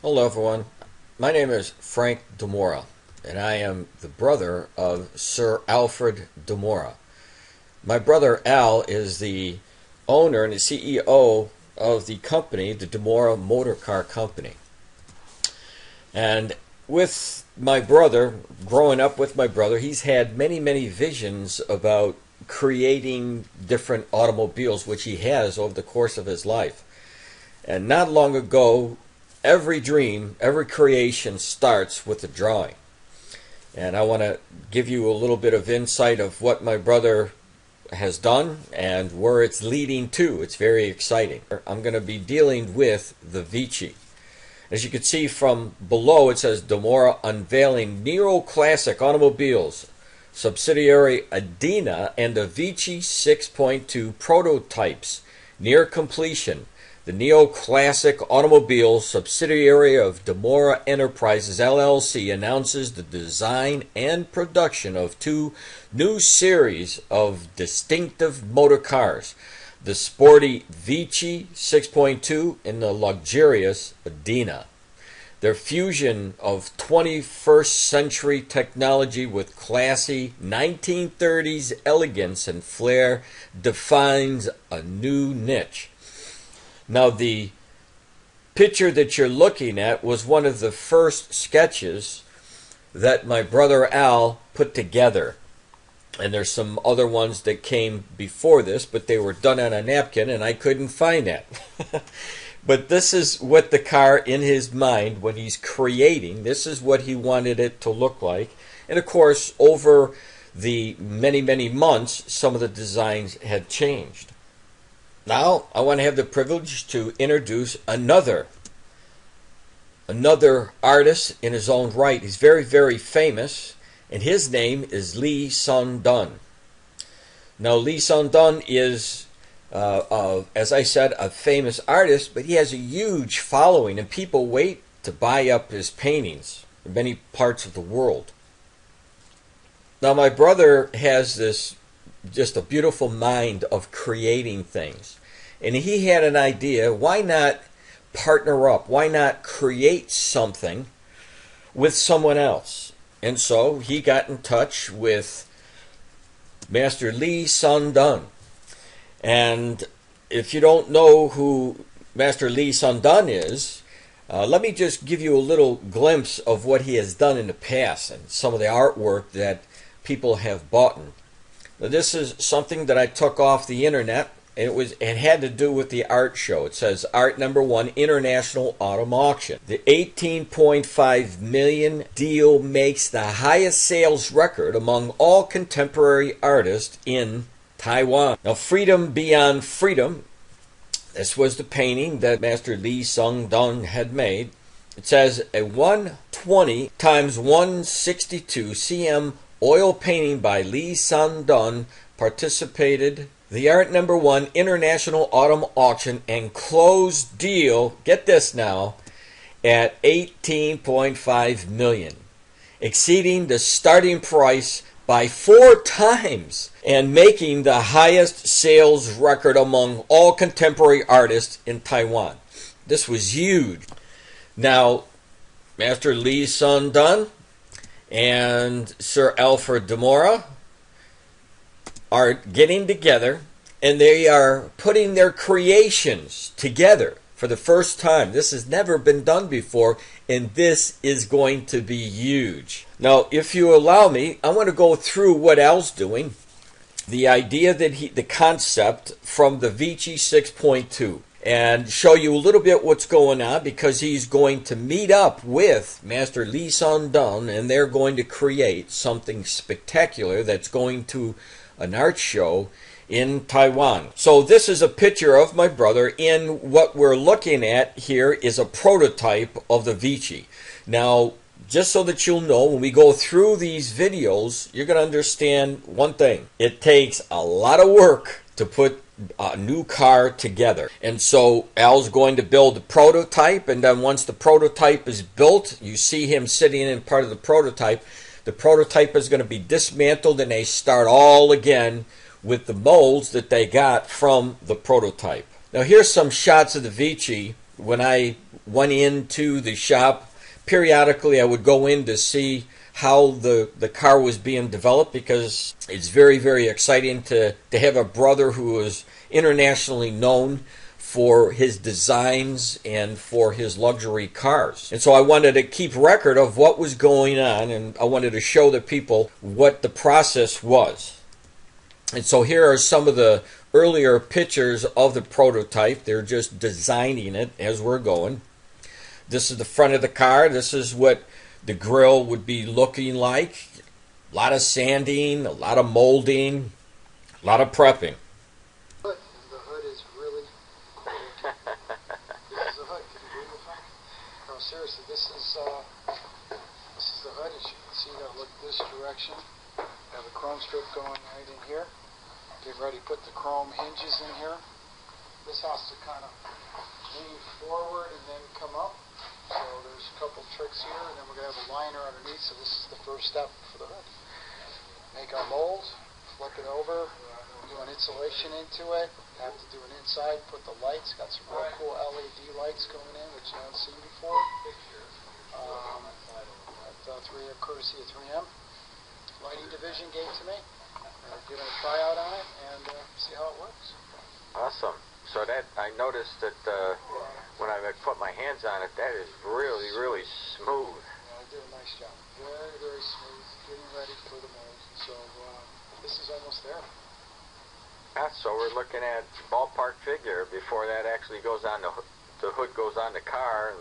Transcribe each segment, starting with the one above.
Hello everyone, my name is Frank DiMora and I am the brother of Sir Alfred DiMora. My brother Al is the owner and the CEO of the company, the DiMora Motor Car Company. And with my brother, growing up with my brother, he's had many visions about creating different automobiles, which he has over the course of his life. And not long ago, every dream, every creation starts with a drawing. And I want to give you a little bit of insight of what my brother has done and where it's leading to. It's very exciting. I'm going to be dealing with the Vicci. As you can see from below, it says DiMora unveiling neoclassic automobiles, subsidiary Adina, and the Vicci 6.2 prototypes near completion. The neoclassic automobile subsidiary of DiMora Enterprises LLC announces the design and production of two new series of distinctive motor cars, the sporty Vicci 6.2 and the luxurious Adina. Their fusion of 21st century technology with classy 1930s elegance and flair defines a new niche. Now, the picture that you're looking at was one of the first sketches that my brother Al put together. And there's some other ones that came before this, but they were done on a napkin and I couldn't find that. But this is what the car in his mind, when he's creating, this is what he wanted it to look like. And of course, over the many months, some of the designs had changed. Now, I want to have the privilege to introduce another artist in his own right. He's very famous, and his name is Lee Sun-dun. Now, Lee Sun-dun is, as I said, a famous artist, but he has a huge following, and people wait to buy up his paintings in many parts of the world. Now, my brother has this just a beautiful mind of creating things. And he had an idea, why not partner up? Why not create something with someone else? And so he got in touch with Master Lee Sun-dun. And if you don't know who Master Lee Sun-dun is, let me just give you a little glimpse of what he has done in the past and some of the artwork that people have bought. Now, this is something that I took off the internet. It had to do with the art show. It says Art #1 International Autumn Auction. The 18.5 million deal makes the highest sales record among all contemporary artists in Taiwan. Now, Freedom Beyond Freedom. This was the painting that Master Lee Sun-dun had made. It says a 120 × 162 cm oil painting by Lee Sun-dun participated the Art #1 International Autumn Auction and closed deal, get this now, at 18.5 million, exceeding the starting price by 4 times and making the highest sales record among all contemporary artists in Taiwan. This was huge. Now, Master Lee Sun-dun and Sir Alfred DiMora are getting together and they are putting their creations together for the first time. This has never been done before, and this is going to be huge. Now, if you allow me, I want to go through what Al's doing, the idea that the concept from the Vicci 6.2. and show you a little bit what's going on, because he's going to meet up with Master Lee Sun-dun and they're going to create something spectacular that's going to an art show in Taiwan. So this is a picture of my brother, and what we're looking at here is a prototype of the Vicci. Now, just so that you'll know, when we go through these videos, you're going to understand one thing. It takes a lot of work to put a new car together. And so Al's going to build a prototype, and then once the prototype is built, you see him sitting in part of the prototype. The prototype is going to be dismantled and they start all again with the molds that they got from the prototype. Now here's some shots of the Vicci when I went into the shop, periodically I would go in to see how the car was being developed, because it's very, very exciting to have a brother who is internationally known for his designs and for his luxury cars. And so I wanted to keep record of what was going on, and I wanted to show the people what the process was. And so here are some of the earlier pictures of the prototype. They're just designing it as we're going. This is the front of the car. This is what the grill would be looking like. A lot of sanding, a lot of molding, a lot of prepping. The hood is really cool. This is the hood. Can you believe it? No, seriously, this is the hood. As you can see, you gotta look this direction. I have a chrome strip going right in here. Get ready to put the chrome hinges in here. This has to kind of lean forward and then come up. So there's a couple tricks here, and then we're going to have a liner underneath, so this is the first step for the hood. Make our mold, flip it over, do an insulation into it, have to do an inside, put the lights, got some real cool LED lights going in, which you haven't seen before. Courtesy of 3M. Lighting division gave to me. Get a tryout on it and see how it works. Awesome. So that I noticed that when I put my hands on it, that is really, really smooth. Yeah, I did a nice job. Very, very smooth. Getting ready for the mold. So this is almost there. Yeah, so we're looking at ballpark figure before that actually goes on the hood goes on the car and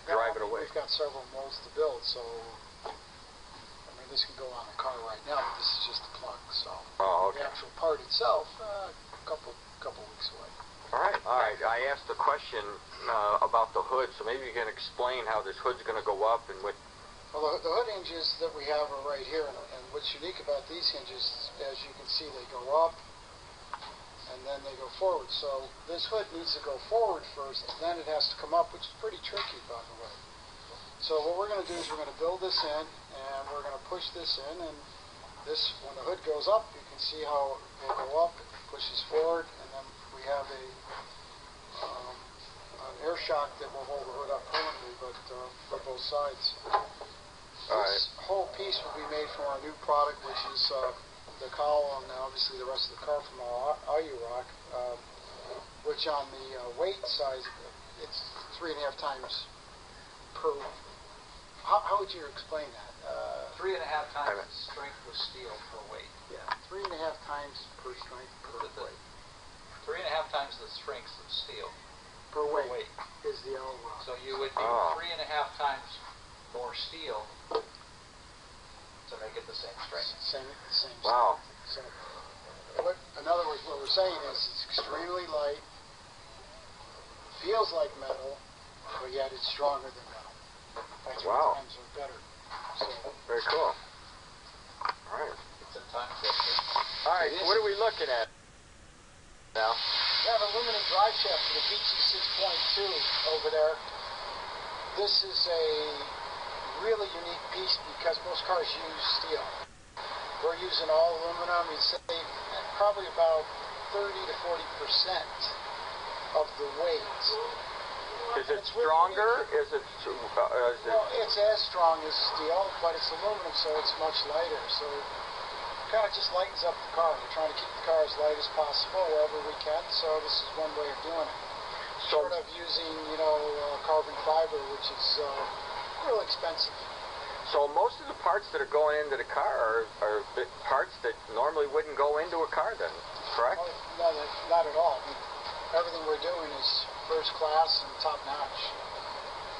drive it away. We've got several molds to build, so I mean this can go on the car right now. But this is just the plug. So okay. The actual part itself, a couple weeks away. All right. I asked the question about the hood, so maybe you can explain how this hood's going to go up and what. Well, the hood hinges that we have are right here, and what's unique about these hinges, as you can see, they go up and then they go forward. So this hood needs to go forward first, and then it has to come up, which is pretty tricky, by the way. So what we're going to do is we're going to build this in, and we're going to push this in, and this, when the hood goes up, you can see how it will go up, it pushes forward, and then we have an air shock that will hold the hood up permanently, but for both sides. This whole piece will be made from our new product, which is the cowl and obviously the rest of the car from our Rock, which on the weight size, it's 3.5 times per. How would you explain that? 3.5 times the strength of steel per weight. Yeah, 3.5 times per strength per weight. 3.5 times the strength of steel per weight is the L rock. So you would be 3.5 times more steel to make it the same strength. Same Wow. strength. So, in other words, what we're saying is it's extremely light, feels like metal, but yet it's stronger than metal. That's why times are better. So, very cool. All right. It's a time shifter. All right. So what are we looking at now? We have an aluminum drive shaft for the Vicci 6.2 over there. This is a really unique piece because most cars use steel. We're using all aluminum. You'd say probably about 30 to 40% of the weight. Is it stronger? Is it? Well, it's as strong as steel, but it's aluminum, so it's much lighter. So it kind of just lightens up the car. We're trying to keep the car as light as possible wherever we can. So this is one way of doing it. Sort of using, carbon fiber, which is real expensive. So most of the parts that are going into the car are parts that normally wouldn't go into a car, then, correct? No, not at all. I mean, everything we're doing is first class and top notch,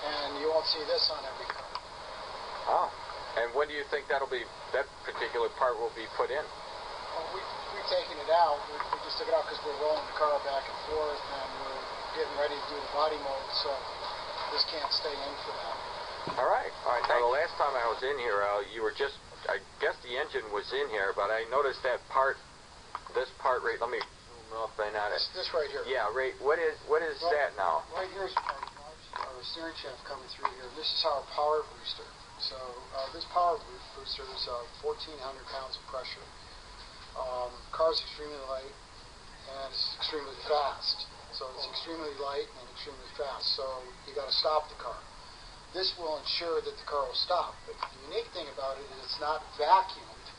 and you won't see this on every car. Oh, and when do you think that particular part will be put in? Well, we've taken it out. We just took it out because we're rolling the car back and forth, and we're getting ready to do the body mold, so this can't stay in for that. All right. Now, the last time I was in here, you were just, I guess the engine was in here, but I noticed that part, this part right, let me zoom up and on it. This right here. Yeah, right. What is that now? Right here's our steering shaft coming through here. This is our power booster. So this power booster is 1,400 pounds of pressure. Car's extremely light, and it's extremely fast. So it's extremely light and extremely fast. So you got to stop the car. This will ensure that the car will stop. But the unique thing about it is it's not vacuumed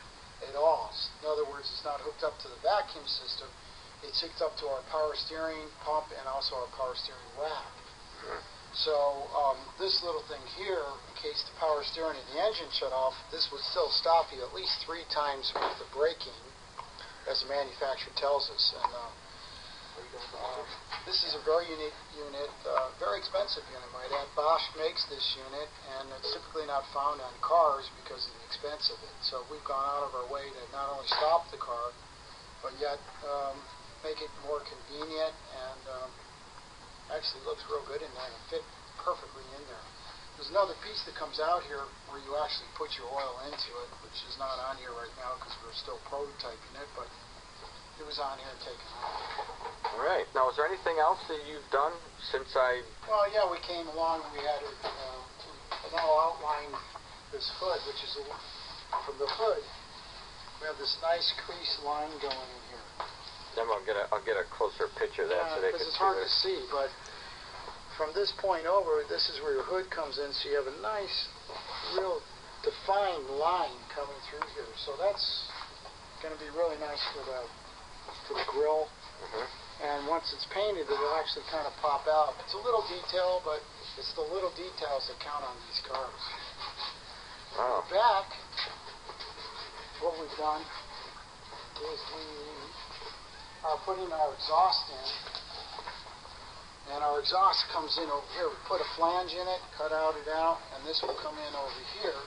at all. In other words, it's not hooked up to the vacuum system. It's hooked up to our power steering pump and also our power steering rack. So this little thing here, in case the power steering and the engine shut off, this would still stop you at least 3 times with the braking, as the manufacturer tells us. And this is a very unique unit, very expensive unit, might add. Bosch makes this unit, and it's typically not found on cars because of the expense of it. So we've gone out of our way to not only stop the car, but yet make it more convenient, and actually looks real good in there and fit perfectly in there. There's another piece that comes out here where you actually put your oil into it, which is not on here right now because we're still prototyping it, but it was on here and taken off. All right. Now, is there anything else that you've done since I... Well, yeah, we came along and we had it now outline this hood, which is from the hood. We have this nice crease line going in here. Then I'll get a closer picture of that so they can see. Because it's hard to see, but from this point over, this is where your hood comes in, so you have a nice, real defined line coming through here. So that's going to be really nice for the grill. And once it's painted, it will actually kind of pop out. It's a little detail, but it's the little details that count on these cars. Wow. Back, what we've done is we are putting our exhaust in, and our exhaust comes in over here. We put a flange in it, cut it out, and this will come in over here.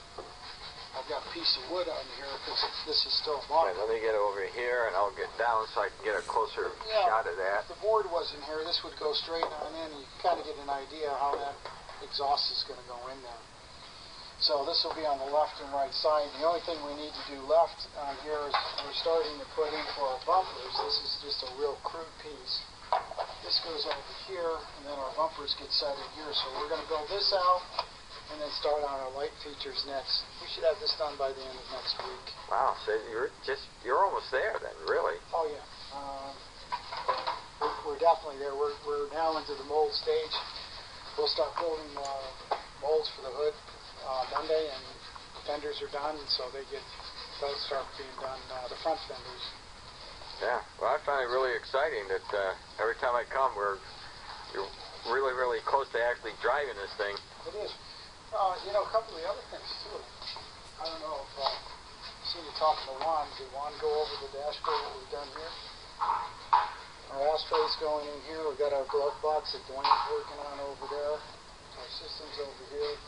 I've got a piece of wood on here because this is still Okay, marked. let me get over here, and I'll get down so I can get a closer shot of that. If the board wasn't here, this would go straight on in, and you kind of get an idea how that exhaust is going to go in there. So this will be on the left and right side. The only thing we need to do left on here is we're starting to put in for our bumpers. This is just a real crude piece. This goes over here, and then our bumpers get set in here. So we're going to build this out and then start on our light features next. We should have this done by the end of next week. Wow, so you're almost there then, really? Oh yeah, we're definitely there. We're now into the mold stage. We'll start building molds for the hood Monday, and the fenders are done, so they'll start being done, the front fenders. Yeah, well, I find it really exciting that every time I come, you're really, really close to actually driving this thing. It is. You know, a couple of the other things, too. I don't know if you've seen you talking to Juan. Did Juan go over the dashboard that we've done here? Our ashtray's going in here. We've got our glove box that Dwayne's working on over there. Our system's over here.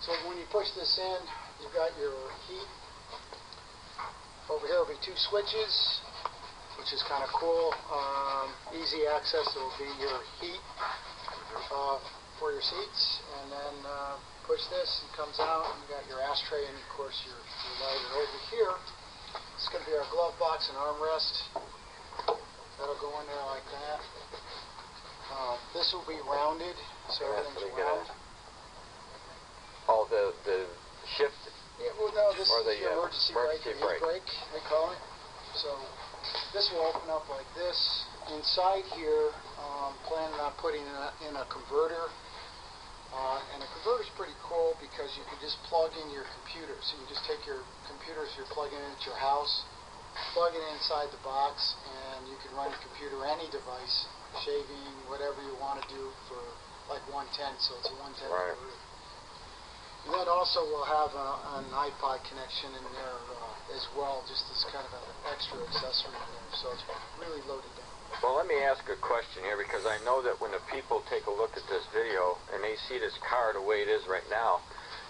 So when you push this in, you've got your heat. Over here will be 2 switches, which is kind of cool. Easy access will be your heat for your seats. And then push this, it comes out, and you've got your ashtray and, of course, your lighter. Over here, it's going to be our glove box and armrest. That'll go in there like that. This will be rounded, so everything's round. Oh, the shift? Yeah, well, no, this or is the your emergency brake, they call it. So this will open up like this. Inside here, planning on putting in a converter. And a converter is pretty cool because you can just plug in your computer. So you can just take your computers you're plugging in at your house, plug it inside the box, and you can run your computer, any device, shaving, whatever you want to do for like 110. So it's a 110 Right. converter. And then also we'll have an iPod connection in there as well, just as kind of an extra accessory in there. So it's really loaded down. Well, let me ask a question here, because I know that when the people take a look at this video and they see this car the way it is right now,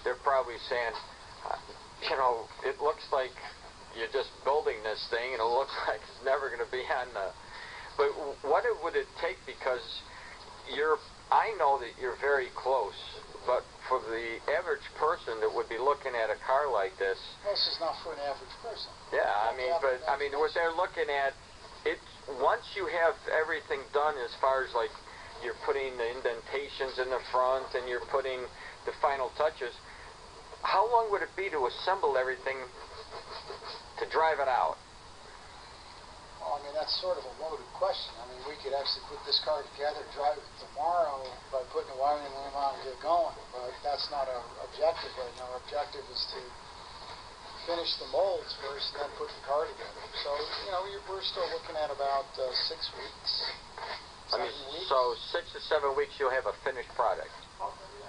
they're probably saying, you know, it looks like you're just building this thing and it looks like it's never going to be on the... But what would it take, because I know that you're very close, but for the average person that would be looking at a car like this... This is not for an average person. Yeah, I mean, what they're looking at, once you have everything done as far as, like, you're putting the indentations in the front and you're putting the final touches, how long would it be to assemble everything to drive it out? Well, I mean, that's sort of a loaded question. I mean, we could actually put this car together, drive it tomorrow by putting a wiring loom on and get going, but that's not our objective right now. Our objective is to finish the molds first and then put the car together. So, you know, we're still looking at about 6 weeks. I mean, so 6 to 7 weeks you'll have a finished product.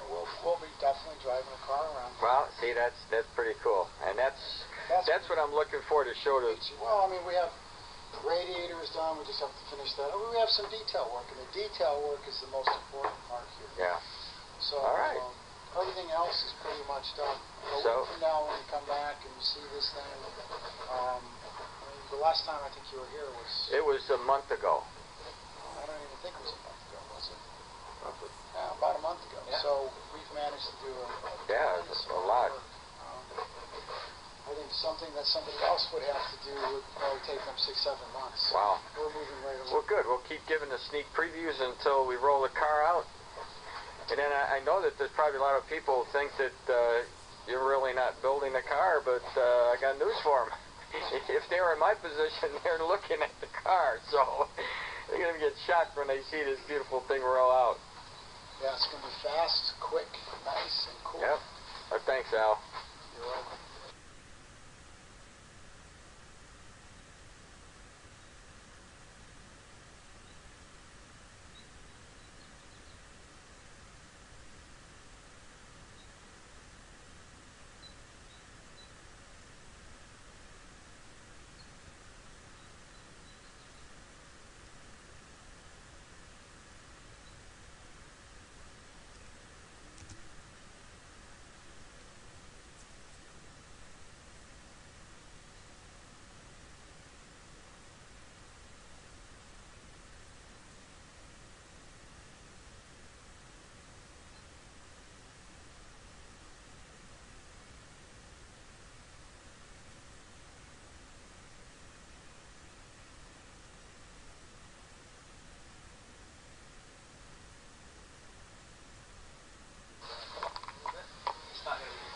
We'll be definitely driving a car around. Well, see, that's pretty cool, and that's what I'm looking for to show to. Well, I mean, we have the radiator is done. We just have to finish that. We have some detail work, and the detail work is the most important part here. Yeah. So, all right. Everything else is pretty much done. So from now, when you come back and you see this thing, I mean, the last time I think you were here was. It was a month ago. I don't even think it was a month ago, was it? Roughly. Yeah, about a month ago. Yeah. So we've managed to do a lot. I think something that somebody else would have to do would probably take them 6-7 months. Wow. We're moving right along. Well, good. We'll keep giving the sneak previews until we roll the car out. And then I know that there's probably a lot of people who think that you're really not building the car, but I got news for them. If they were in my position, they're looking at the car, so they're going to get shocked when they see this beautiful thing roll out. Yeah, it's going to be fast, quick, nice, and cool. Yep. Thanks, Al. You're welcome.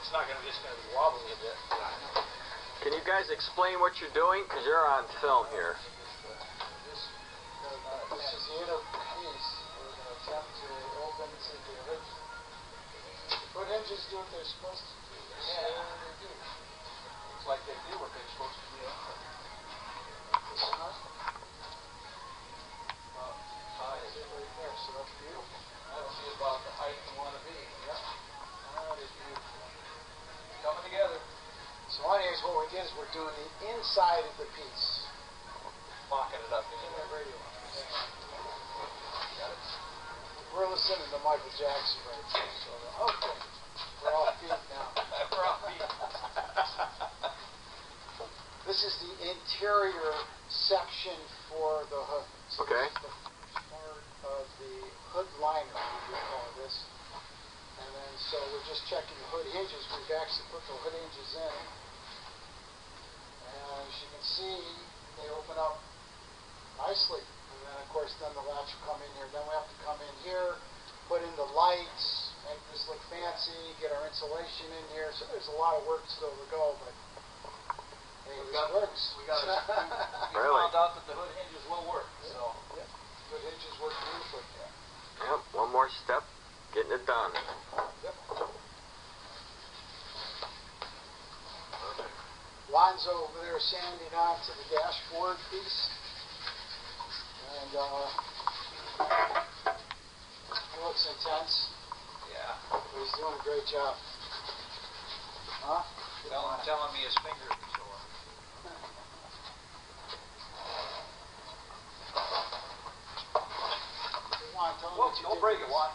It's not going to just going to be wobbly a bit. Can you guys explain what you're doing? Because you're on film here. This is the inner piece. We're going to attempt to open to the hood. The hood hinges do what they're supposed to do. Yeah. They do. Looks like they do what they're supposed to do. This is nice. Right there, so that's beautiful. That's about the height you want to be. Yeah. That is beautiful. Coming together. So anyways, what we did is we're doing the inside of the piece. Mocking it up. In that radio. Got it? We're listening to Michael Jackson right now. So, okay. We're off beat now. We're off beat. This is the interior section for the hood. So Okay. This is the part of the hood liner, we call this. And then, so we're just checking the hood hinges. We've actually put the hood hinges in. And as you can see, they open up nicely. And then, of course, then the latch will come in here. Then we have to come in here, put in the lights, make this look fancy, get our insulation in here. So there's a lot of work still to go, but hey, this works. We found out that the hood hinges will work. So. Yep. Hood hinges work beautifully. Yep. One more step, getting it done. Yep. Lonzo over there sanding on to the dashboard piece. And it looks intense. Yeah. But he's doing a great job. Huh? Telling me his fingers are sore. Juan, tell him Whoa, what you don't did. break it, Juan.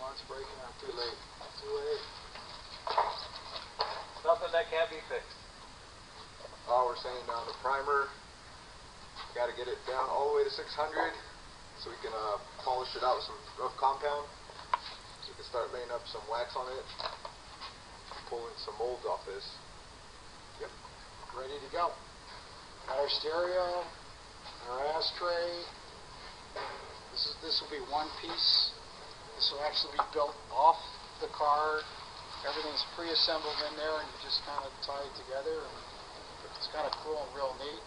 Juan's breaking out. Too late. Too late. Nothing that can't be fixed. Oh, we're saying down the primer. Got to get it down all the way to 600 so we can polish it out with some rough compound. So we can start laying up some wax on it, pulling some molds off this. Yep. Ready to go. Got our stereo, our ashtray. This will be one piece. This will actually be built off the car. Everything's pre-assembled in there, and you just kind of tie it together. And it's kind of cool and real neat.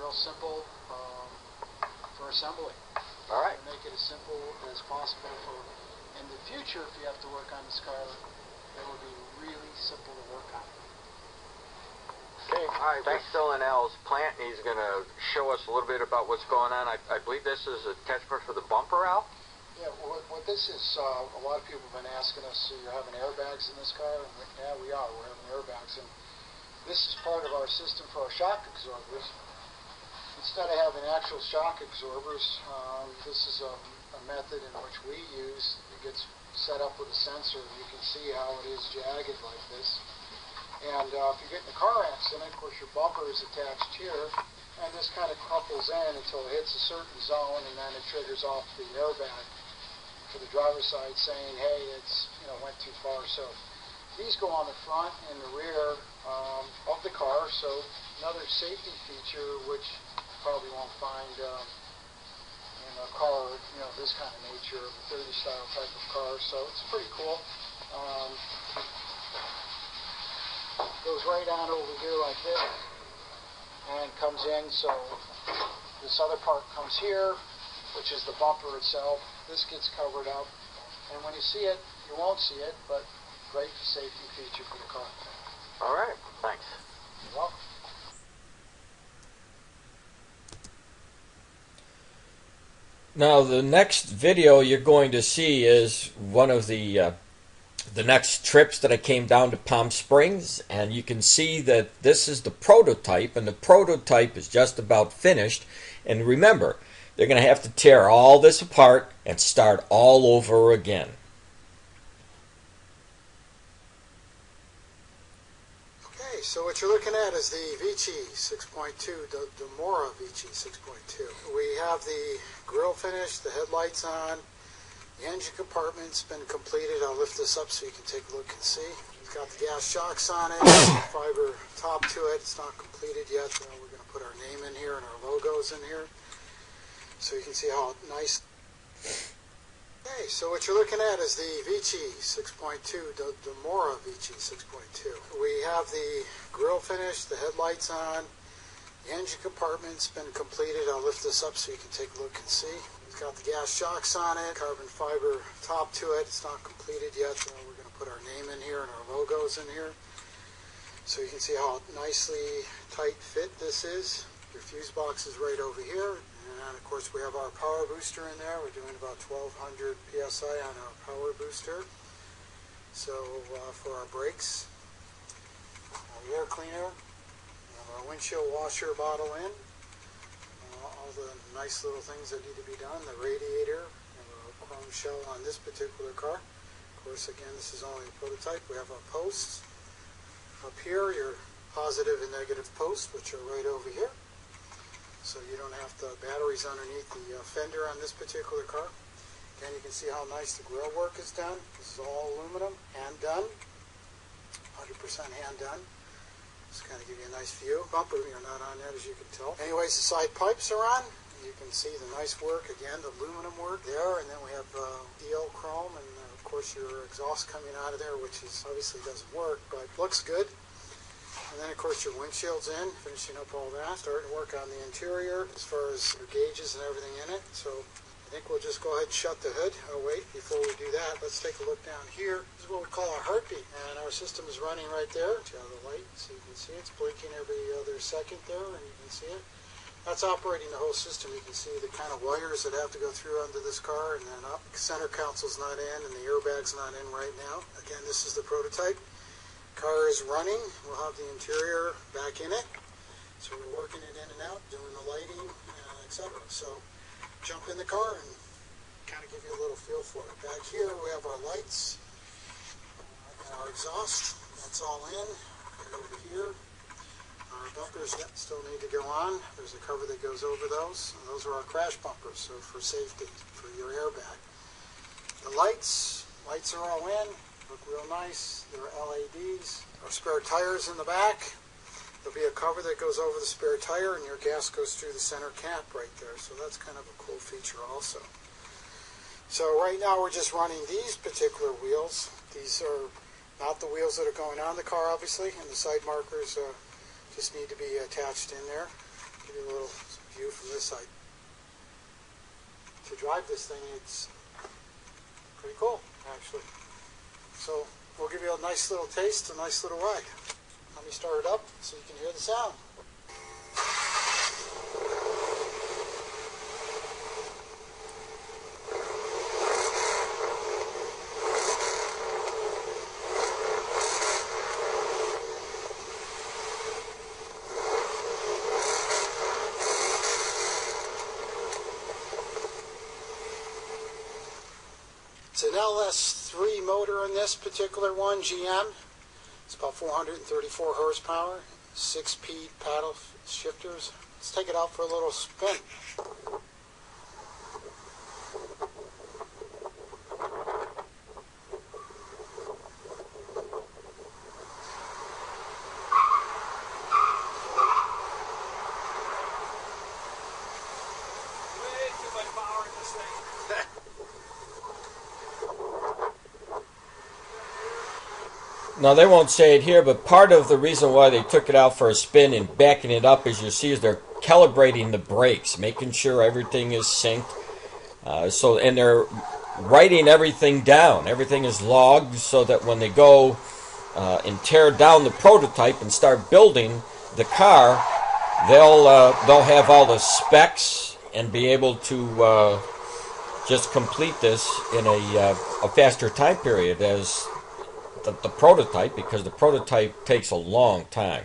real simple for assembly. All right. Make it as simple as possible for in the future. If you have to work on this car, it will be really simple to work on. Okay, thanks Phil in Al's plant. He's going to show us a little bit about what's going on. I believe this is attachment for the bumper, Al? Yeah, what this is, a lot of people have been asking us, so you're having airbags in this car? And yeah, we are. We're having airbags. And this is part of our system for our shock absorbers. Instead of having actual shock absorbers, this is a method in which we use. It gets set up with a sensor. You can see how it is jagged like this. And if you get in a car accident, of course, your bumper is attached here, and this kind of couples in until it hits a certain zone, and then it triggers off the airbag for the driver's side saying, hey, it's, went too far. So these go on the front and the rear of the car. So another safety feature, which you probably won't find in a car, this kind of nature, a 30 style type of car. So it's pretty cool. Goes right on over here like this and comes in. So this other part comes here, which is the bumper itself. This gets covered up, and when you see it, you won't see it, but great safety feature for the car. All right, thanks. You're welcome. Now, the next video you're going to see is one of the next trips that I came down to Palm Springs, and you can see that this is the prototype, and the prototype is just about finished. And remember, they're going to have to tear all this apart and start all over again. Okay, so what you're looking at is the Vicci 6.2, the DiMora Vicci 6.2. We have the grille finished, the headlights on. The engine compartment's been completed. I'll lift this up so you can take a look and see. It's got the gas shocks on it, fiber top to it. It's not completed yet. We're going to put our name in here and our logos in here so you can see how nice. Okay, so what you're looking at is the Vicci 6.2, the DiMora Vicci 6.2. We have the grille finished, the headlights on. The engine compartment's been completed. I'll lift this up so you can take a look and see. It's got the gas shocks on it, carbon fiber top to it. It's not completed yet. We're going to put our name in here and our logos in here so you can see how nicely tight fit this is. Your fuse box is right over here. And of course we have our power booster in there. We're doing about 1200 PSI on our power booster. So for our brakes, our air cleaner, we have our windshield washer bottle in. All the nice little things that need to be done. The radiator, and a chrome shell on this particular car. Of course, again, this is only a prototype. We have our posts. Up here, your positive and negative posts, which are right over here. So you don't have the batteries underneath the fender on this particular car. Again, you can see how nice the grill work is done. This is all aluminum, hand done. 100% hand done. Just kind of give you a nice view. Bumper, you're not on that as you can tell. Anyways, the side pipes are on. You can see the nice work, again, the aluminum work there. And then we have DL chrome and, of course, your exhaust coming out of there, which is obviously doesn't work, but looks good. And then, of course, your windshield's in, finishing up all that. Starting to work on the interior as far as your gauges and everything in it. So I think we'll just go ahead and shut the hood. Oh, wait, before we do that, let's take a look down here. This is what we call our heartbeat. And our system is running right there. See how the light, so you can see it's blinking every other second there, and you can see it. That's operating the whole system. You can see the kind of wires that have to go through under this car, and then up. Center counsel's not in, and the airbag's not in right now. Again, this is the prototype. Car is running. We'll have the interior back in it. So we're working it in and out, doing the lighting, etc. So jump in the car and kind of give you a little feel for it. Back here we have our lights and our exhaust. That's all in. And over here, our bumpers still need to go on. There's a cover that goes over those. And those are our crash bumpers, so for safety, for your airbag. The lights are all in. Look real nice. They're LEDs. Our spare tires in the back. There'll be a cover that goes over the spare tire, and your gas goes through the center cap right there. So that's kind of a cool feature also. So right now we're just running these particular wheels. These are not the wheels that are going on the car, obviously, and the side markers just need to be attached in there. Give you a little view from this side. To drive this thing, it's pretty cool, actually. So we'll give you a nice little taste, a nice little ride. Let me start it up so you can hear the sound. It's an LS3 motor on this particular one, GM. It's about 434 horsepower, 6-speed paddle shifters. Let's take it out for a little spin. Way too much power in this thing. Now, they won't say it here, but part of the reason why they took it out for a spin and backing it up, as you see, is they're calibrating the brakes, making sure everything is synced. And they're writing everything down. Everything is logged so that when they go and tear down the prototype and start building the car, they'll have all the specs and be able to just complete this in a faster time period as the prototype, because the prototype takes a long time.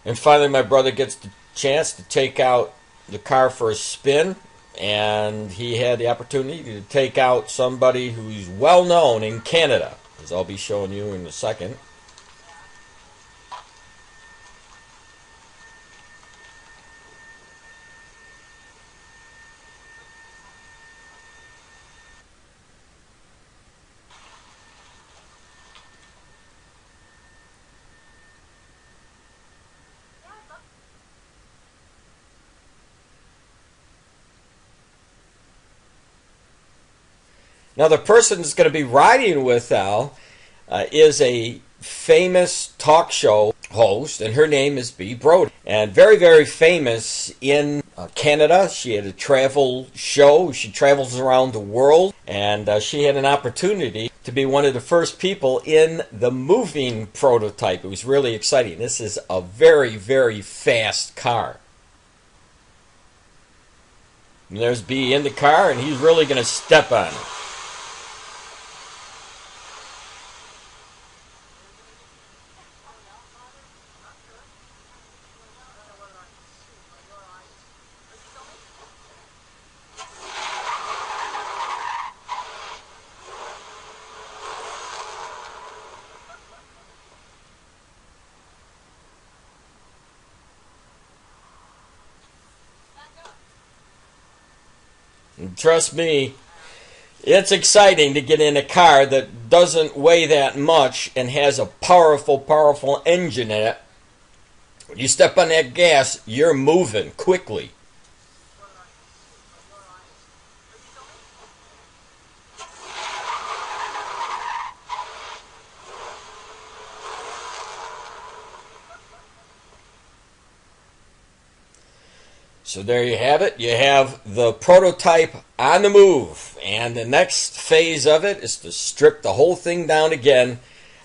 And finally, my brother gets the chance to take out the car for a spin, and he had the opportunity to take out somebody who's well known in Canada, as I'll be showing you in a second. Now, the person that's going to be riding with Al is a famous talk show host, and her name is Bea Brody. And very, very famous in Canada. She had a travel show. She travels around the world, and she had an opportunity to be one of the first people in the moving prototype. It was really exciting. This is a very, very fast car. And there's Bea in the car, and he's really going to step on it. And trust me, it's exciting to get in a car that doesn't weigh that much and has a powerful, powerful engine in it. When you step on that gas, you're moving quickly. So there you have it. You have the prototype on the move. And the next phase of it is to strip the whole thing down again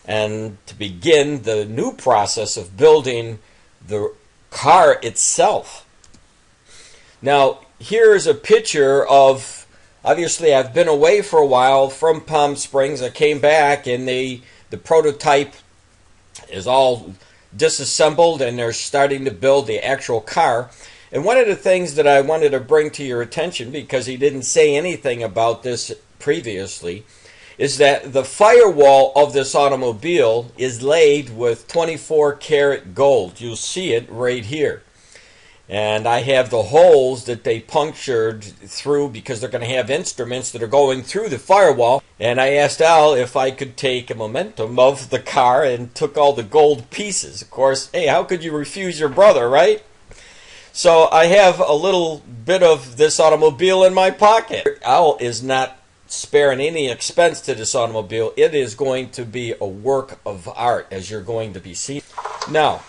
and to begin the new process of building the car itself. Now, here's a picture of, obviously I've been away for a while from Palm Springs. I came back and the prototype is all disassembled and they're starting to build the actual car. And one of the things that I wanted to bring to your attention, because he didn't say anything about this previously, is that the firewall of this automobile is laid with 24 karat gold. You'll see it right here. And I have the holes that they punctured through because they're going to have instruments that are going through the firewall. And I asked Al if I could take a momentum of the car and took all the gold pieces. Of course, hey, how could you refuse your brother, right? So I have a little bit of this automobile in my pocket. Al is not sparing any expense to this automobile. It is going to be a work of art, as you're going to be seeing. Now,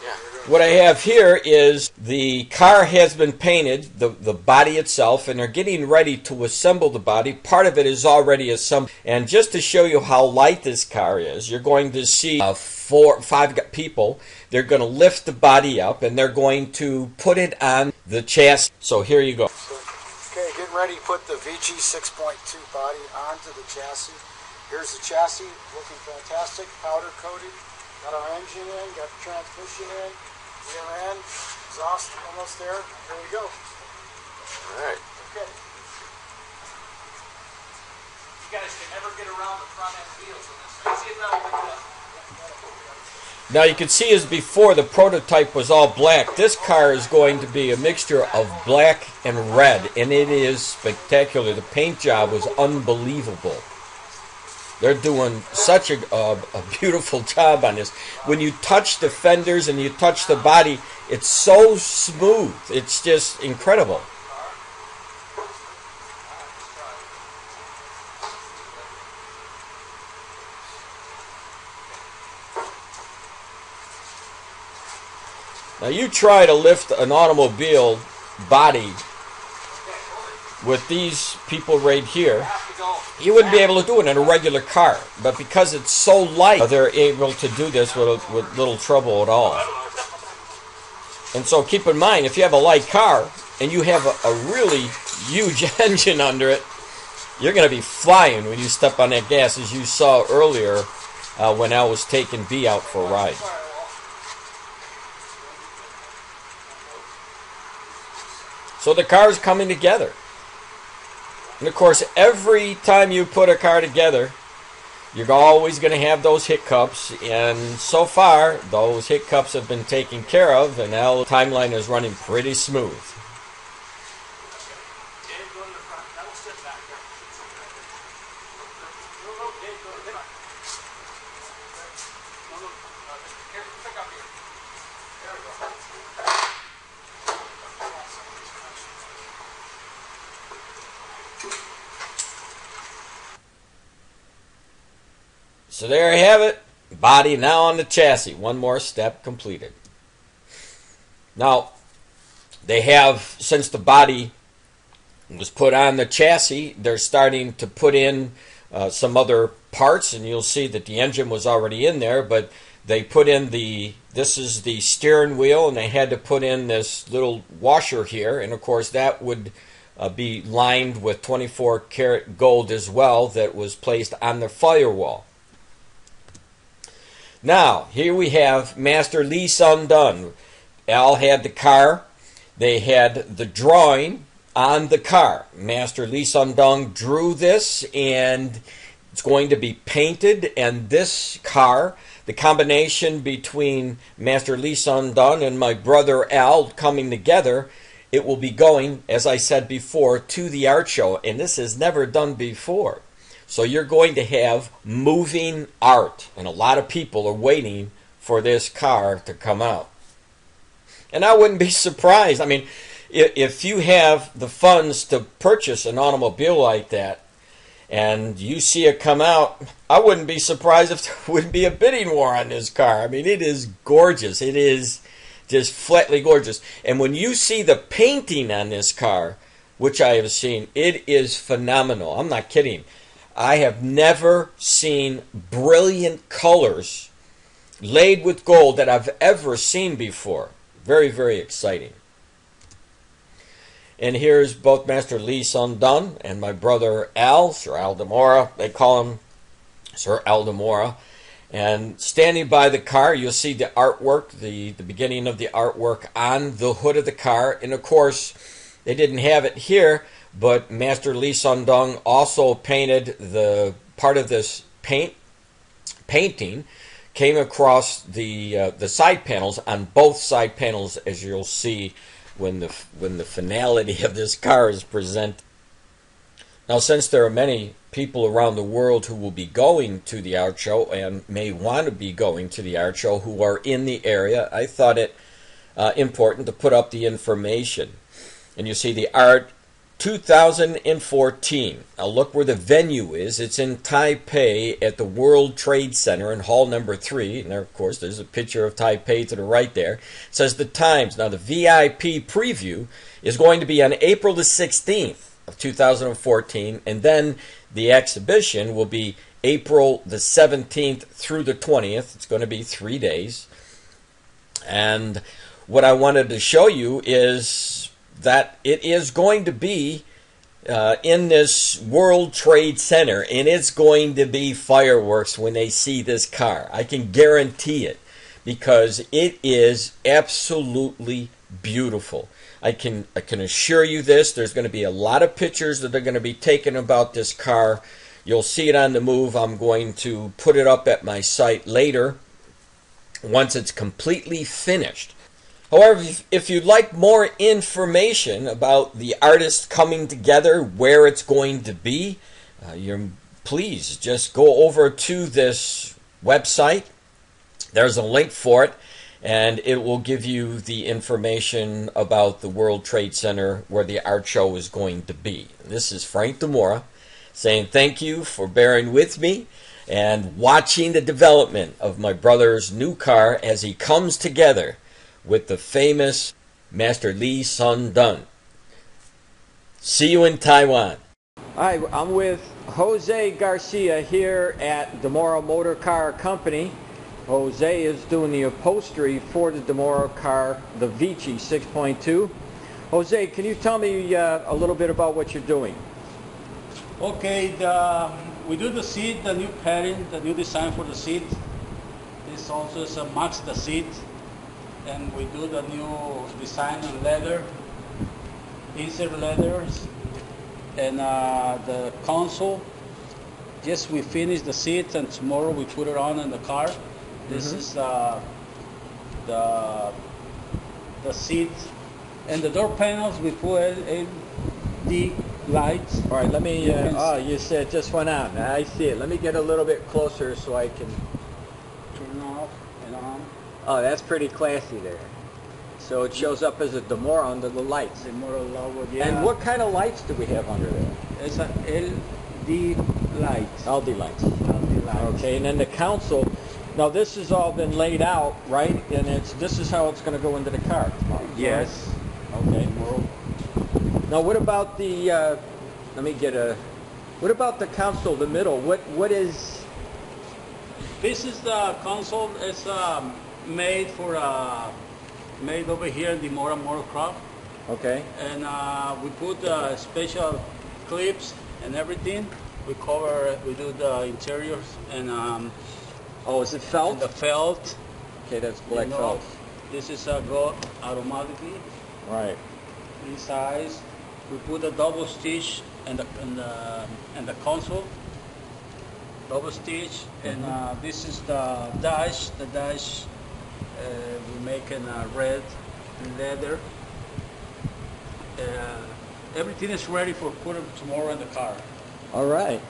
Yeah. what I have here is the car has been painted, the body itself, and they're getting ready to assemble the body. Part of it is already assembled. And just to show you how light this car is, you're going to see 5 people. They're going to lift the body up, and they're going to put it on the chassis. So here you go. Okay, getting ready to put the Vicci 6.2 body onto the chassis. Here's the chassis, looking fantastic, powder coated. Got our engine in, got the transmission in, rear end, exhaust almost there. Here we go. All right. Okay. You guys can never get around the front end wheels in this thing. See if that'll pick it up. Now you can see as before the prototype was all black. This car is going to be a mixture of black and red, and it is spectacular. The paint job was unbelievable. They're doing such a beautiful job on this. When you touch the fenders and you touch the body, it's so smooth. It's just incredible. Now you try to lift an automobile body with these people right here, you wouldn't be able to do it in a regular car. But because it's so light, they're able to do this with little trouble at all. And so keep in mind, if you have a light car and you have a really huge engine under it, you're going to be flying when you step on that gas, as you saw earlier when I was taking B out for a ride. So the car's coming together. And of course, every time you put a car together, you're always going to have those hiccups. And so far, those hiccups have been taken care of, and now the timeline is running pretty smooth. So there you have it. Body now on the chassis. One more step completed. Now, they have, since the body was put on the chassis, they're starting to put in some other parts, and you'll see that the engine was already in there, but they put in this is the steering wheel, and they had to put in this little washer here, and of course that would be lined with 24 karat gold as well, that was placed on the firewall. Now, here we have Master Lee Sun-dun. Al had the car. They had the drawing on the car. Master Lee Sun-dun drew this, and it's going to be painted. And this car, the combination between Master Lee Sun-dun and my brother Al coming together, it will be going, as I said before, to the art show. And this is never done before. So you're going to have moving art, and a lot of people are waiting for this car to come out. And I wouldn't be surprised. I mean, if you have the funds to purchase an automobile like that, and you see it come out, I wouldn't be surprised if there wouldn't be a bidding war on this car. I mean, it is gorgeous. It is just flatly gorgeous. And when you see the painting on this car, which I have seen, it is phenomenal. I'm not kidding. I have never seen brilliant colors laid with gold that I've ever seen before. Very, very exciting. And here's both Master Lee Sun-dun and my brother Al, Sir Al DiMora. They call him Sir Al DiMora. And standing by the car, you'll see the artwork, the beginning of the artwork on the hood of the car. And of course, they didn't have it here, but Master Lee Sun-dun also painted the part of this painting came across the side panels, on both side panels, as you'll see when the finality of this car is presented. Now, since there are many people around the world who will be going to the art show and may want to be going to the art show who are in the area, I thought it important to put up the information. And you see the art 2014. Now look where the venue is. It's in Taipei at the World Trade Center in hall number 3. And there, of course, there's a picture of Taipei to the right there. It says the times. Now the VIP preview is going to be on April the 16th of 2014. And then the exhibition will be April the 17th through the 20th. It's going to be 3 days. And what I wanted to show you is that it is going to be in this World Trade Center, and it's going to be fireworks when they see this car. I can guarantee it, because it is absolutely beautiful. I can assure you this. There's going to be a lot of pictures that are going to be taken about this car. You'll see it on the move. I'm going to put it up at my site later once it's completely finished. However, if you'd like more information about the artist coming together, where it's going to be, please just go over to this website. There's a link for it, and it will give you the information about the World Trade Center where the art show is going to be. This is Frank DiMora saying thank you for bearing with me and watching the development of my brother's new car as he comes together with the famous Master Lee Sun-dun. See you in Taiwan. Hi, I'm with Jose Garcia here at DiMora Motor Car Company. Jose is doing the upholstery for the DiMora car, the Vicci 6.2. Jose, can you tell me a little bit about what you're doing? Okay, we do the seat, the new pattern, the new design for the seat. This also is a max the seat. And we do the new design on leather, insert leathers, and the console. Just we finish the seat, and tomorrow we put it on in the car. This is the seat, and the door panels we put LED lights. All right, let me. You said it just went out. I see it. Let me get a little bit closer so I can turn off and on. Oh, that's pretty classy there. So it shows up as a DiMora under the lights. DiMora logo, yeah. And what kind of lights do we have under there? It's a LED lights. LED lights. LED lights. Okay, and then the console. Now this has all been laid out, right? And this is how it's going to go into the car tomorrow. Yes. Right? Okay. Now what about the? What about the console, the middle? What is? This is the console. It's made over here in DiMora Motorcraft. Okay. And we put special clips and everything. We do the interiors and oh, is it felt? The felt. Okay, that's black felt. This is go automatically. Right. This size. We put a double stitch and the console. Double stitch, and this is the dash. The dash we make in red leather. Everything is ready for putting tomorrow in the car. All right,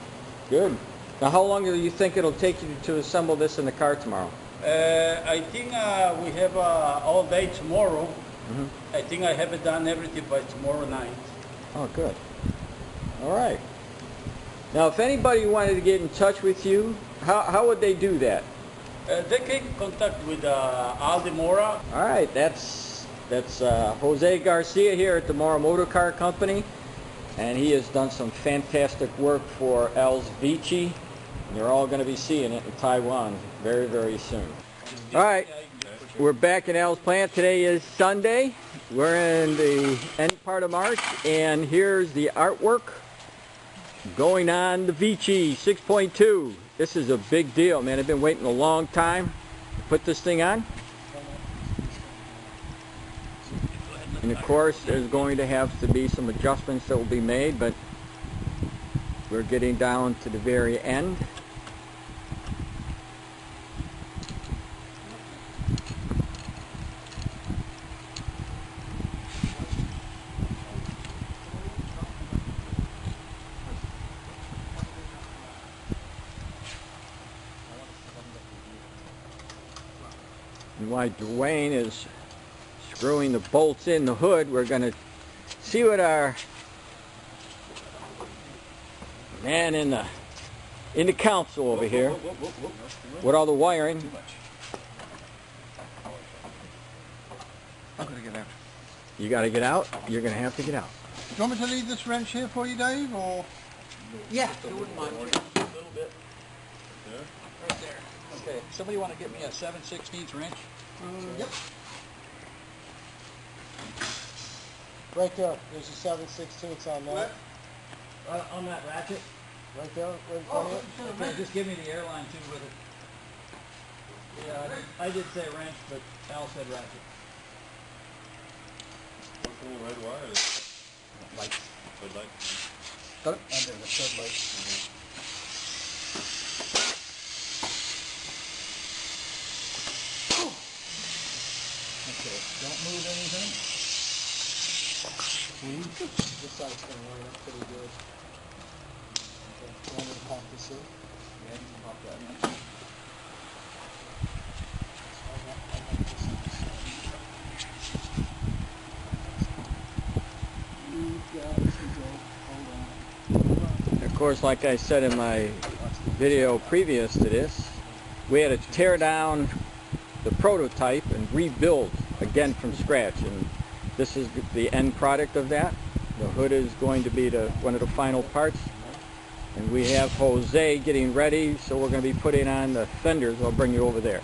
good. Now, how long do you think it'll take you to assemble this in the car tomorrow? I think we have all day tomorrow. I think I have it done everything by tomorrow night. Oh, good. All right. Now, if anybody wanted to get in touch with you, how would they do that? They can contact with Al DiMora. All right, that's Jose Garcia here at DiMora Motor Car Company, and he has done some fantastic work for Al's Vicci. You're all going to be seeing it in Taiwan very, very soon. All right, we're back in Al's plant. Today is Sunday. We're in the end part of March, and here's the artwork going on the Vicci 6.2. This is a big deal, man. I've been waiting a long time to put this thing on. And of course, there's going to have to be some adjustments that will be made, but we're getting down to the very end. And while Dwayne is screwing the bolts in the hood, we're going to see what our Man in the council over here with all the wiring. I'm gonna get out. You got to get out. You're going to have to get out. Do you want me to leave this wrench here for you, Dave, or? Yeah, if you wouldn't mind. A little bit. Right there. Okay. Somebody want to get me a 7/16 wrench? Yep. Right there. There's a 7/16 on that. On that ratchet? Right there. Right in front of it. Okay, just give me the airline too with it. Yeah, I did say wrench, but Al said ratchet. What's the red wire? Light. Red light. Got it? Under the floodlight. Okay, don't move anything. This side's going to line up pretty good. Okay. Want me to pop this in? Yeah, you can pop that in. Of course, like I said in my video previous to this, we had to tear down the prototype and rebuild again from scratch, and this is the end product of that. The hood is going to be one of the final parts, and we have Jose getting ready, so we're going to be putting on the fenders. I'll bring you over there.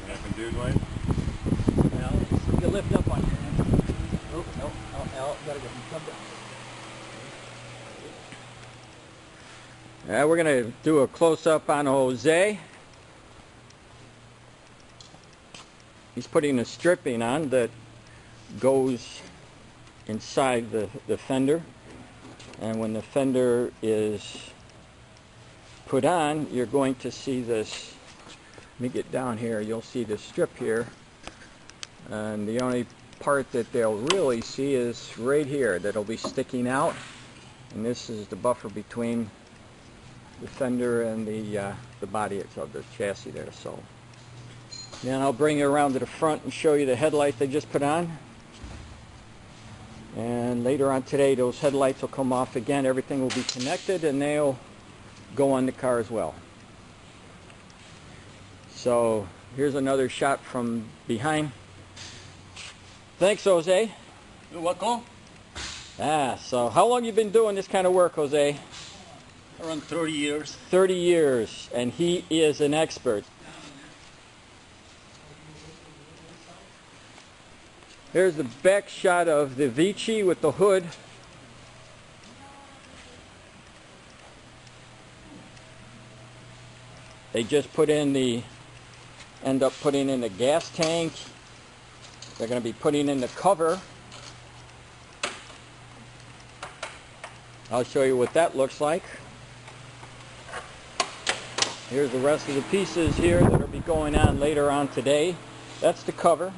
Anything I can do, Dwayne? Well, you lift up on your hand. Oh, no, Al, gotta get him. Come down. We're going to do a close-up on Jose. He's putting a stripping on that goes inside the fender, and when the fender is put on, you're going to see this. Let me get down here. You'll see the strip here, and the only part that they'll really see is right here that'll be sticking out, and this is the buffer between the fender and the body of the chassis there. So then I'll bring you around to the front and show you the headlight they just put on. And later on today, those headlights will come off again. Everything will be connected, and they'll go on the car as well. So here's another shot from behind. Thanks, Jose. You're welcome. So how long you been doing this kind of work, Jose? Around 30 years. 30 years, and he is an expert. Here's the back shot of the Vicci with the hood. They just end up putting in the gas tank. They're going to be putting in the cover. I'll show you what that looks like. Here's the rest of the pieces here that will be going on later on today. That's the cover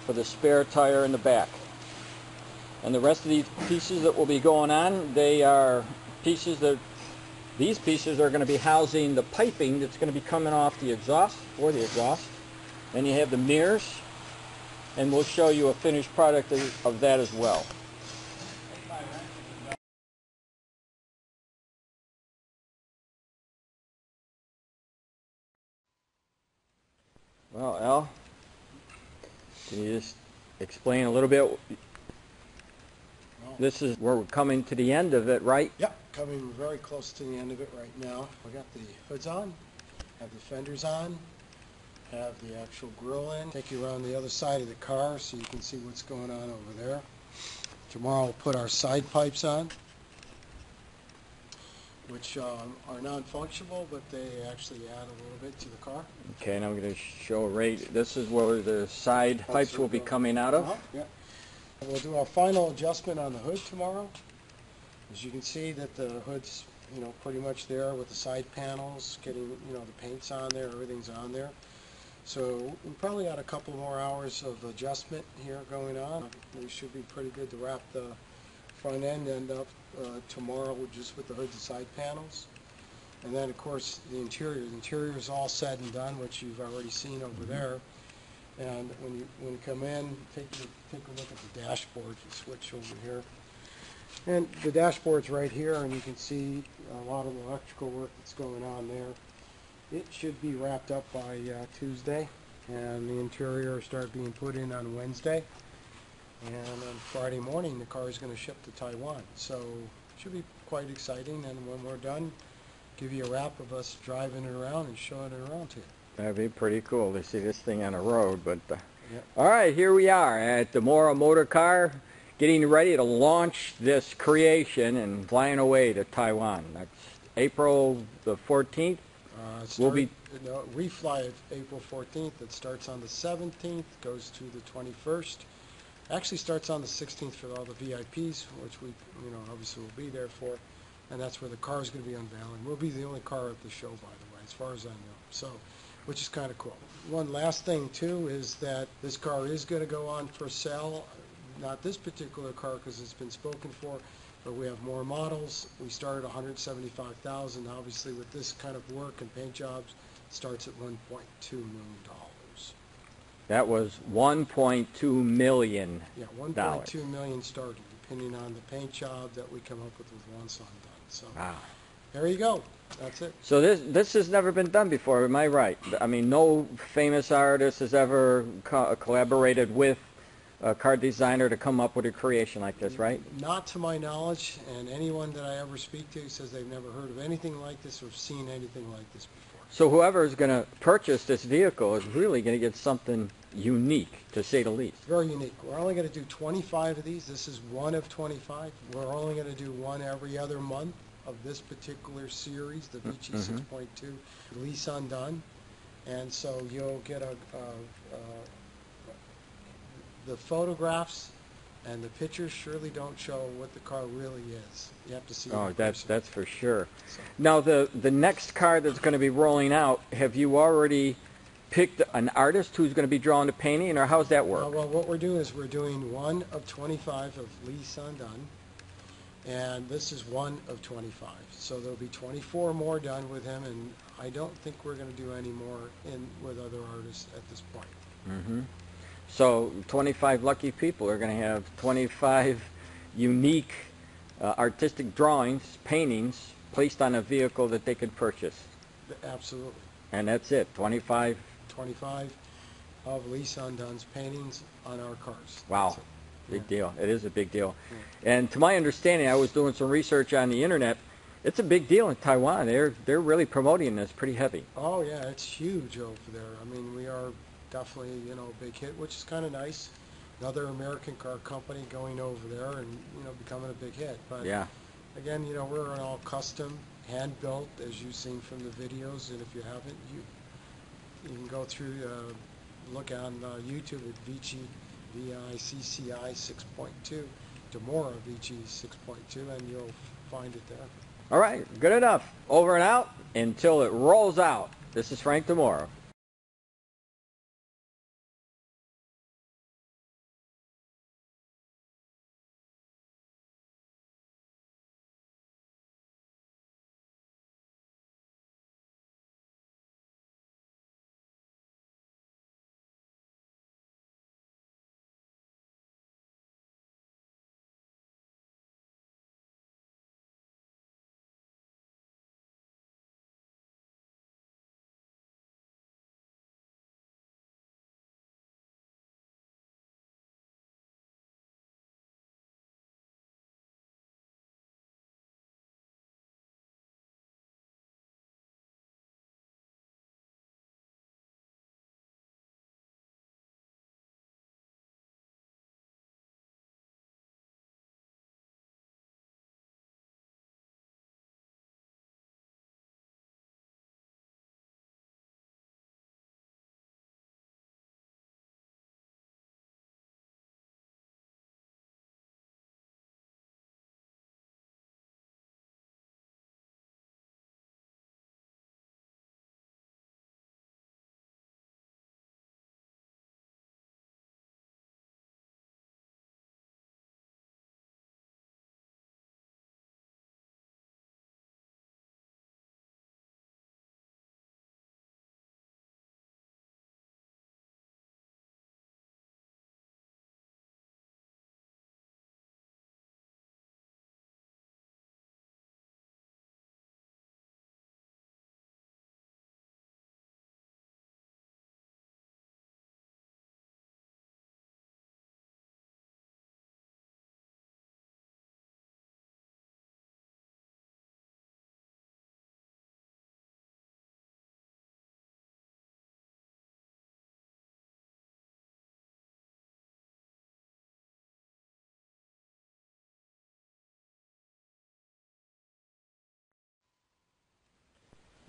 for the spare tire in the back. And the rest of these pieces that will be going on, they are pieces that, these pieces are going to be housing the piping that's going to be coming off the exhaust, or the exhaust. Then you have the mirrors, and we'll show you a finished product of that as well. Well, Al, can you just explain a little bit? This is where we're coming to the end of it, right? Yep, coming very close to the end of it right now. We got the hoods on, have the fenders on, have the actual grill in. Take you around the other side of the car so you can see what's going on over there. Tomorrow we'll put our side pipes on, which are non-functional, but they actually add a little bit to the car. Okay, and I'm going to show right. This is where the side pipes will be coming out of. Yeah. We'll do our final adjustment on the hood tomorrow. As you can see that the hood's, pretty much there with the side panels, getting, the paint's on there, everything's on there. So we probably got a couple more hours of adjustment here going on. We should be pretty good to wrap the front end up tomorrow just with the hood and side panels. And then of course the interior is all said and done, which you've already seen over there. And when you come in, take a look at the dashboard. You switch over here. And the dashboard's right here, and you can see a lot of the electrical work that's going on there. It should be wrapped up by Tuesday, and the interior will start being put in on Wednesday. And on Friday morning, the car is going to ship to Taiwan. So it should be quite exciting, and when we're done, give you a wrap of us driving it around and showing it around to you. That'd be pretty cool to see this thing on the road. But Yep. all right, here we are at DiMora Motor Car, getting ready to launch this creation and flying away to Taiwan. That's April the 14th. We fly it April 14th. It starts on the 17th, goes to the 21st. Actually starts on the 16th for all the VIPs, which we, obviously will be there for. And that's where the car is going to be unveiling. We'll be the only car at the show, by the way, as far as I know. So, which is kind of cool. One last thing, too, is that this car is going to go on for sale. Not this particular car because it's been spoken for, but we have more models. We start at $175,000. Obviously, with this kind of work and paint jobs, it starts at $1.2 million. That was $1.2 million. Yeah, $1.2 million starting, depending on the paint job that we come up with once I'm done. So Wow. there you go. That's it. So this has never been done before, am I right? I mean, no famous artist has ever collaborated with a car designer to come up with a creation like this, right? Not to my knowledge, and anyone that I ever speak to says they've never heard of anything like this or seen anything like this before. So whoever is going to purchase this vehicle is really going to get something unique, to say the least. Very unique. We're only going to do 25 of these. This is one of 25. We're only going to do one every other month of this particular series, the Vicci 6.2 Lease Undone. And so you'll get the photographs and the pictures surely don't show what the car really is. You have to see it. Oh, in that's person. for sure. So, Now, the next car that's going to be rolling out, have you already picked an artist who's going to be drawing the painting, or how's that work? well, what we're doing is we're doing one of 25 of Lease Undone, and this is one of 25. So there'll be 24 more done with him, and I don't think we're going to do any more with other artists at this point. Mm-hmm. So 25 lucky people are going to have 25 unique artistic drawings, paintings, placed on a vehicle that they could purchase. Absolutely. And that's it, 25. 25 of Lease Undone's paintings on our cars. Wow, big deal. It is a big deal. And to my understanding, I was doing some research on the internet. It's a big deal in Taiwan. They're really promoting this pretty heavy. Oh yeah, it's huge over there. I mean, we are definitely, a big hit, which is kind of nice. Another American car company going over there and, becoming a big hit. But Yeah. again, we're an all custom, hand built, as you've seen from the videos. And if you haven't, you can go through, look on YouTube at Vicci, VICCI 6.2, DiMora Vicci 6.2, and you'll find it there. All right, good enough. Over and out until it rolls out. This is Frank DiMora.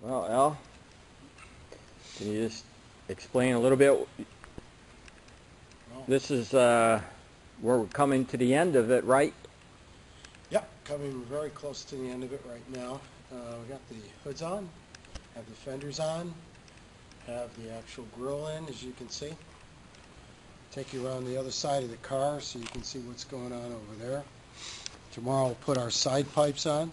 Well, Al, can you just explain a little bit? Well, This is we're coming to the end of it, right? yep, coming very close to the end of it right now. We got the hoods on, have the fenders on, have the actual grill in, as you can see. Take you around the other side of the car so you can see what's going on over there. Tomorrow we'll put our side pipes on,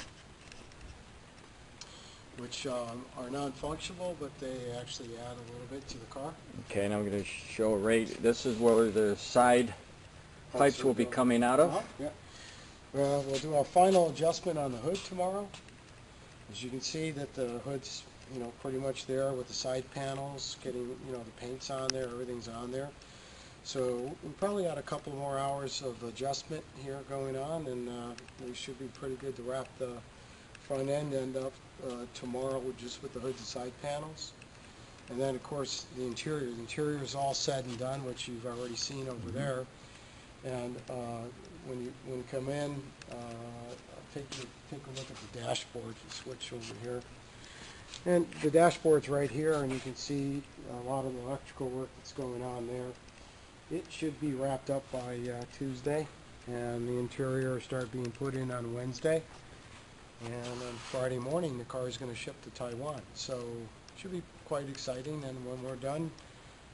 which are non-functional, but they actually add a little bit to the car. Okay, and I'm going to show right. This is where the side pipes will be coming out of. Yeah. We'll do our final adjustment on the hood tomorrow. As you can see that the hood's, pretty much there with the side panels, getting, the paint's on there, everything's on there. So we probably got a couple more hours of adjustment here going on, and we should be pretty good to wrap the front end up tomorrow just with the hood and side panels. And then, of course, the interior. The interior is all said and done, which you've already seen over there. And when you come in, take a look at the dashboard. You switch over here. And the dashboard's right here, and you can see a lot of the electrical work that's going on there. It should be wrapped up by Tuesday, and the interior will start being put in on Wednesday. And on Friday morning, the car is going to ship to Taiwan. So it should be quite exciting, and when we're done,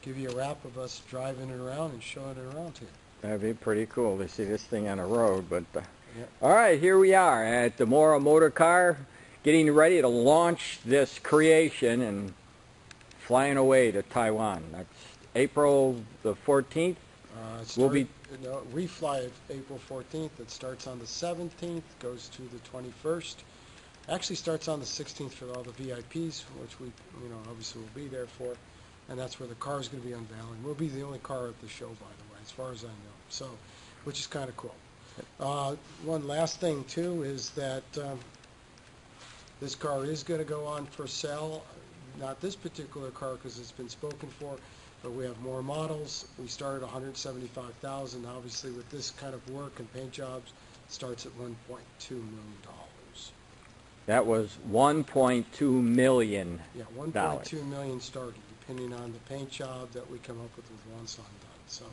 give you a wrap of us driving it around and showing it around to you. That'd be pretty cool to see this thing on the road. But Yep. all right, here we are at DiMora Motor Car, getting ready to launch this creation and flying away to Taiwan. That's April the 14th. We fly it April 14th. It starts on the 17th, goes to the 21st. Actually starts on the 16th for all the VIPs, which we, obviously will be there for. And that's where the car is going to be unveiling. We'll be the only car at the show, by the way, as far as I know. So, which is kind of cool. One last thing, too, is that this car is going to go on for sale. Not this particular car because it's been spoken for, but we have more models. We start at $175,000. Obviously, with this kind of work and paint jobs, it starts at $1.2 million. That was $1.2 million. Yeah, $1.2 million starting, depending on the paint job that we come up with one son done. So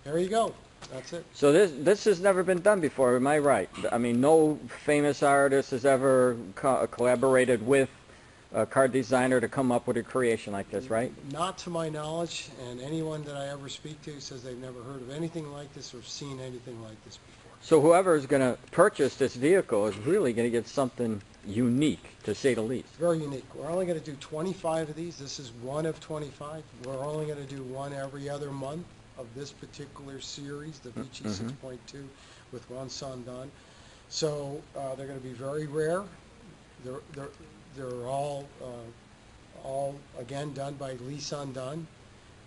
there you go. That's it. So this has never been done before, am I right? I mean, no famous artist has ever collaborated with a car designer to come up with a creation like this, right? Not to my knowledge, and anyone that I ever speak to says they've never heard of anything like this or seen anything like this before. So whoever is going to purchase this vehicle is really going to get something unique, to say the least. Very unique. We're only going to do 25 of these. This is one of 25. We're only going to do one every other month of this particular series, the Vicci 6.2 with one son done. So they're going to be very rare. They're all again done by Lee Sun Dun,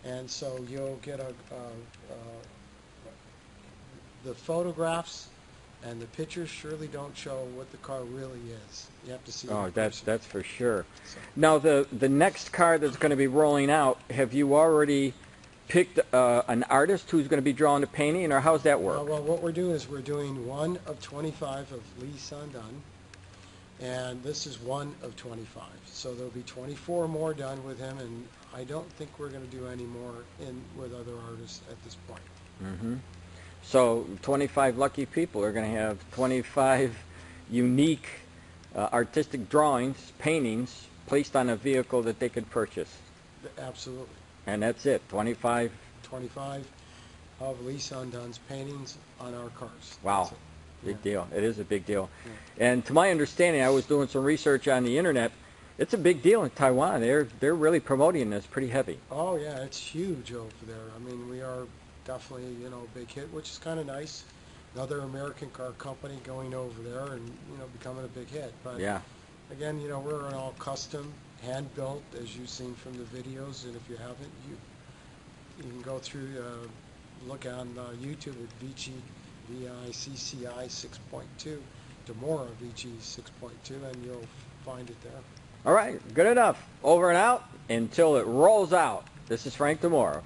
and so you'll get the photographs and the pictures surely don't show what the car really is. You have to see. Oh, that's for sure. So. Now the next car that's going to be rolling out, have you already picked an artist who's going to be drawing the painting, or how's that work? Well, what we're doing is we're doing one of 25 of Lee Sun Dun, and this is one of 25. So there'll be 24 more done with him, and I don't think we're going to do any more with other artists at this point. Mm-hmm. So 25 lucky people are going to have 25 unique artistic drawings, paintings, placed on a vehicle that they could purchase. Absolutely. And that's it, 25? 25 of Lee Sun Dun's paintings on our cars. Wow. Big deal. It is a big deal. Yeah. And to my understanding, I was doing some research on the internet. It's a big deal in Taiwan. They're really promoting this pretty heavy. Oh yeah, it's huge over there. I mean, we are definitely a big hit, which is kind of nice. Another American car company going over there and becoming a big hit. But yeah. Again, we're an all custom, hand built, as you've seen from the videos. And if you haven't, you can go through, look on YouTube at Vicci. VICCI 6.2, DiMora Vicci 6.2, and you'll find it there. All right, good enough. Over and out until it rolls out. This is Frank DiMora.